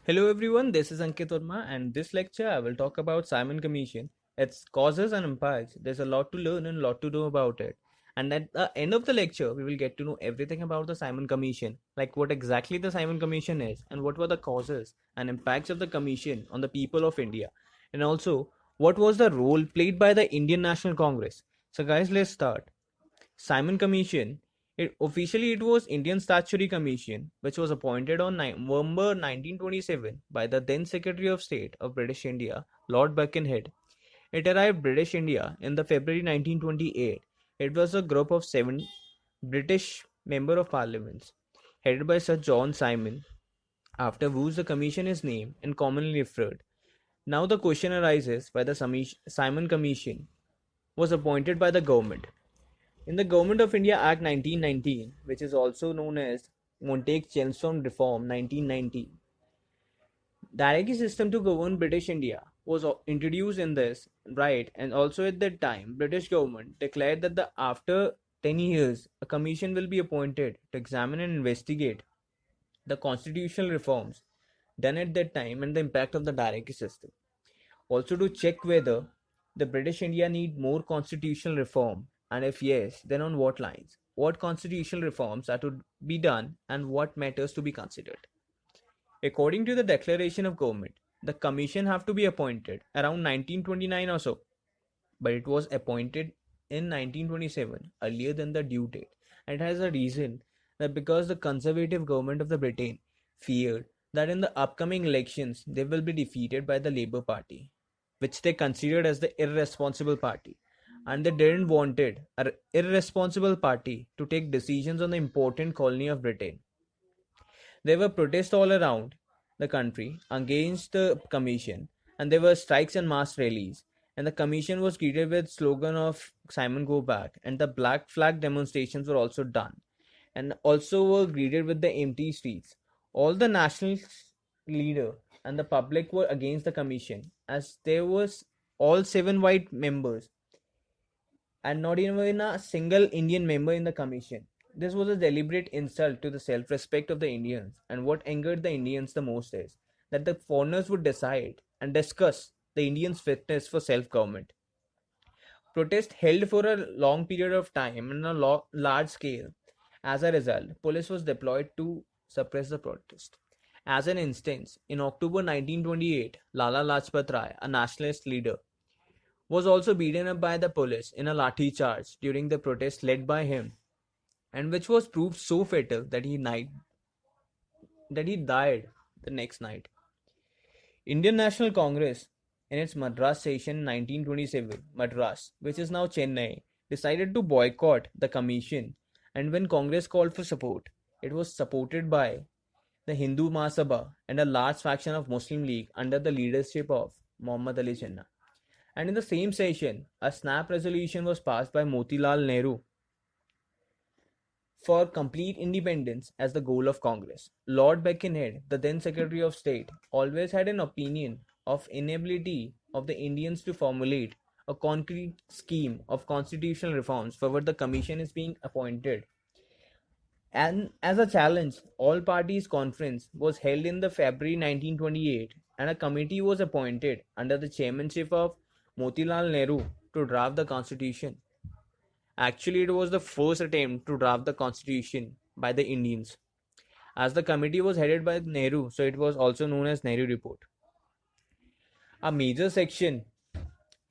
Hello everyone, this is Ankit Verma and this lecture I will talk about Simon Commission, its causes and impacts. There's a lot to learn and a lot to know about it. And at the end of the lecture, we will get to know everything about the Simon Commission, like what exactly the Simon Commission is and what were the causes and impacts of the commission on the people of India. And also, what was the role played by the Indian National Congress. So guys, let's start. Simon Commission. Officially, it was Indian Statutory Commission, which was appointed on November 1927 by the then Secretary of State of British India, Lord Birkenhead. It arrived British India in the February 1928. It was a group of 7 British Member of Parliaments, headed by Sir John Simon, after whose the commission is named and commonly referred. Now the question arises why the Simon Commission was appointed by the government. In the Government of India Act 1919, which is also known as Montague-Chelmsford Reform 1990, the hierarchy system to govern British India was introduced in this right, and also at that time, British government declared that after 10 years, a commission will be appointed to examine and investigate the constitutional reforms done at that time and the impact of the hierarchy system. Also to check whether the British India need more constitutional reform, and if yes, then on what lines, what constitutional reforms are to be done, and what matters to be considered. According to the declaration of government, the commission have to be appointed around 1929 or so, but it was appointed in 1927, earlier than the due date. And it has a reason, that because the conservative government of the Britain feared that in the upcoming elections they will be defeated by the Labour Party, which they considered as the irresponsible party, and they didn't wanted an irresponsible party to take decisions on the important colony of Britain. There were protests all around the country against the commission, and there were strikes and mass rallies. And the commission was greeted with slogan of Simon go back, and the black flag demonstrations were also done, and also were greeted with the empty streets. All the national leader and the public were against the commission, as there was all 7 white members and not even a single Indian member in the commission. This was a deliberate insult to the self respect of the Indians, and what angered the Indians the most is that the foreigners would decide and discuss the Indians' fitness for self government. Protest held for a long period of time and on a large scale. As a result, police was deployed to suppress the protest. As an instance, in October 1928, Lala Lajpat Rai, a nationalist leader, was also beaten up by the police in a lathi charge during the protest led by him, and which was proved so fatal that he died the next night. Indian National Congress, in its Madras session in 1927, Madras, which is now Chennai, decided to boycott the commission, and when Congress called for support, it was supported by the Hindu Mahasabha and a large faction of Muslim League under the leadership of Muhammad Ali Jinnah. And in the same session, a snap resolution was passed by Motilal Nehru for complete independence as the goal of Congress. Lord Birkenhead, the then Secretary of State, always had an opinion of inability of the Indians to formulate a concrete scheme of constitutional reforms for what the commission is being appointed. And as a challenge, all parties conference was held in the February 1928, and a committee was appointed under the chairmanship of Motilal Nehru to draft the constitution. Actually, it was the first attempt to draft the constitution by the Indians. As the committee was headed by Nehru, so it was also known as Nehru Report. A major section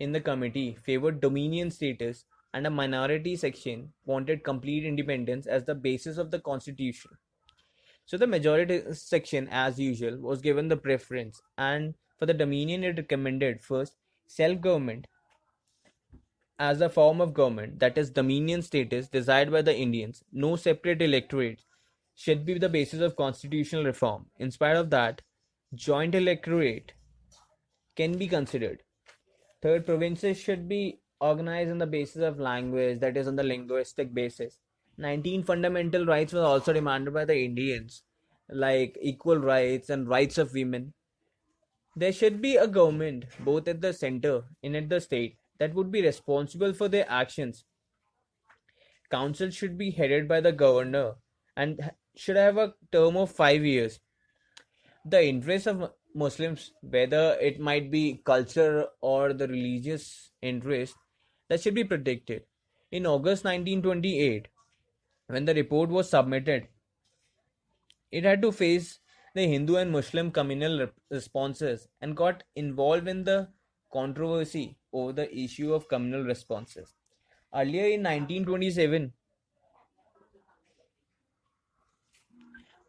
in the committee favored dominion status, and a minority section wanted complete independence as the basis of the constitution. So the majority section, as usual, was given the preference, and for the dominion, it recommended first self-government as a form of government, that is, dominion status desired by the Indians. No separate electorate should be the basis of constitutional reform. In spite of that, joint electorate can be considered. Third, provinces should be organized on the basis of language, that is, on the linguistic basis. 19 fundamental rights were also demanded by the Indians, like equal rights and rights of women. There should be a government, both at the center and at the state, that would be responsible for their actions. Council should be headed by the governor and should have a term of 5 years. the interest of Muslims, whether it might be culture or the religious interest, that should be protected. In August 1928, when the report was submitted, it had to face the Hindu and Muslim communal responses and got involved in the controversy over the issue of communal responses. Earlier in 1927,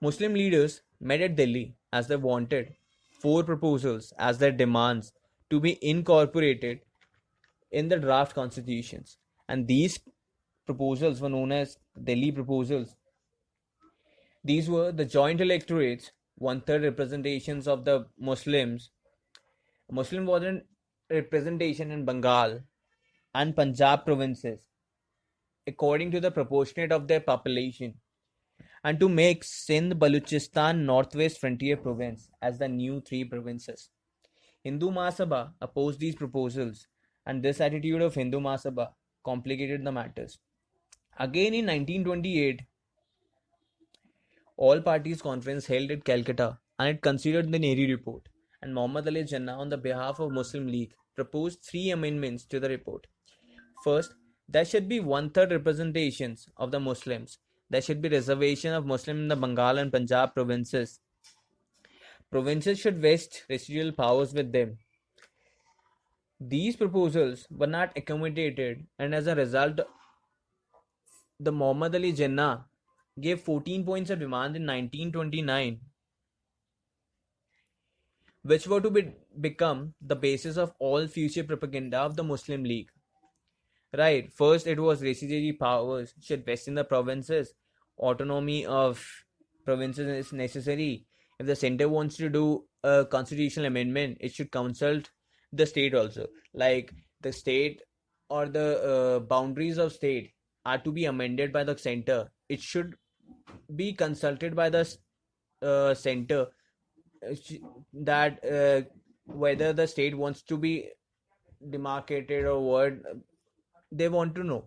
Muslim leaders met at Delhi as they wanted four proposals as their demands to be incorporated in the draft constitutions. And these proposals were known as Delhi proposals. These were the joint electorates, one third representations of the Muslims, Muslim wasn't representation in Bengal and Punjab provinces according to the proportionate of their population, and to make Sindh, Baluchistan, Northwest Frontier Province as the new three provinces. Hindu Mahasabha opposed these proposals, and this attitude of Hindu Mahasabha complicated the matters. Again in 1928, all parties conference held at Calcutta, and it considered the NEHRU report, and Muhammad Ali Jinnah on the behalf of Muslim League proposed three amendments to the report. First, there should be one third representations of the Muslims. There should be reservation of Muslims in the Bengal and Punjab provinces. Provinces should vest residual powers with them. These proposals were not accommodated, and as a result, the Muhammad Ali Jinnah gave 14 points of demand in 1929, which were to become the basis of all future propaganda of the Muslim League. Right, first it was residuary powers should vest in the provinces, autonomy of provinces is necessary. If the center wants to do a constitutional amendment, it should consult the state also. Like the state or the boundaries of state are to be amended by the center. It should be consulted by the center that whether the state wants to be demarcated or what they want to know,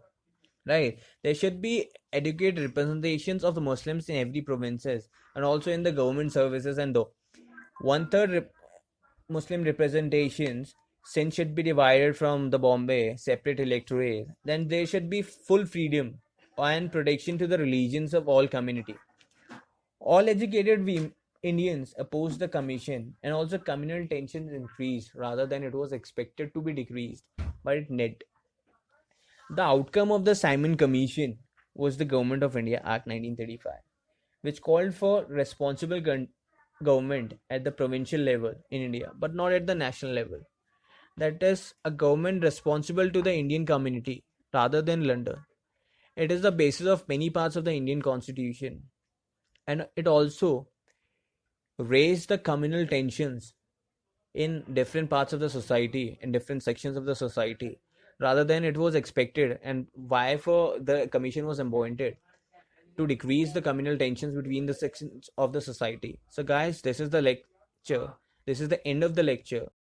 right? There should be adequate representations of the Muslims in every provinces and also in the government services, and though one third Muslim representations since should be divided from the Bombay separate electorate, then there should be full freedom and protection to the religions of all community. All educated Indians opposed the commission, and also communal tensions increased rather than it was expected to be decreased, but it net. The outcome of the Simon Commission was the Government of India Act 1935, which called for responsible government at the provincial level in India, but not at the national level. That is, a government responsible to the Indian community rather than London. It is the basis of many parts of the Indian constitution, and it also raised the communal tensions in different parts of the society, in different sections of the society, rather than it was expected, and why for the commission was appointed to decrease the communal tensions between the sections of the society. So guys, this is the lecture, this is the end of the lecture.